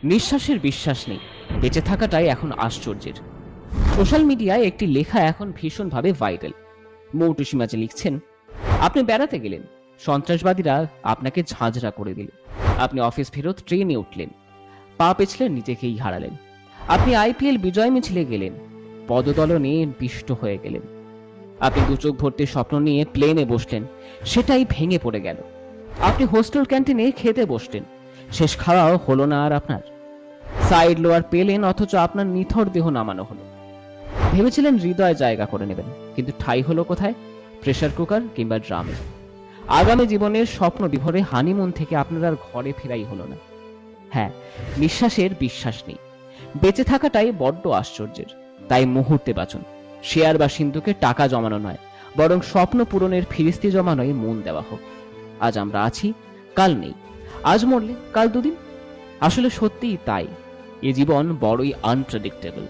নিঃশ্বাসের বিশ্বাস নেই, বেঁচে থাকাটাই এখন আশ্চর্যের। সোশ্যাল মিডিয়ায় একটি লেখা এখন ভীষণভাবে ভাইরাল। মৌটুসী মাঝে লিখছেন, আপনি বেড়াতে গেলেন, সন্ত্রাসবাদীরা আপনাকে ঝাঁঝরা করে দিল। আপনি অফিস ফেরত ট্রেনে উঠলেন, পা পেছলেন, নিজেকেই হারালেন। আপনি আইপিএল বিজয় মিছিলে গেলেন, পদদলনে পিষ্ট হয়ে গেলেন। আপনি দু চোখ ভর্তি স্বপ্ন নিয়ে প্লেনে বসলেন, সেটাই ভেঙে পড়ে গেল। আপনি হোস্টেল ক্যান্টিনে খেতে বসলেন, শেষ খাওয়াও হলো না আর আপনার। সাইড লোয়ার পেলেন, অথচ আপনার নিথর দেহ নামানো হলো। ভেবেছিলেন হৃদয় জায়গা করে নেবেন, কিন্তু ঠাঁই হলো কোথায়? প্রেসার কুকার কিংবা ড্রামে। আগামী জীবনের স্বপ্ন বিভোরে হানিমুন থেকে আপনার আর ঘরে ফেরাই হলো না। হ্যাঁ, নিঃশ্বাসের বিশ্বাস নেই, বেঁচে থাকাটাই বড্ড আশ্চর্যের। তাই মুহূর্তে বাঁচুন। শেয়ার বা সিন্ধুকে টাকা জমানো নয়, বরং স্বপ্ন পূরণের ফিরিস্তি জমানোয় মন দেওয়া হোক। আজ আমরা আছি, কাল নেই। আজ মরলে কাল দুদিন। আসলে সত্যিই তাই, এ জীবন বড়ই আনপ্রেডিক্টেবল।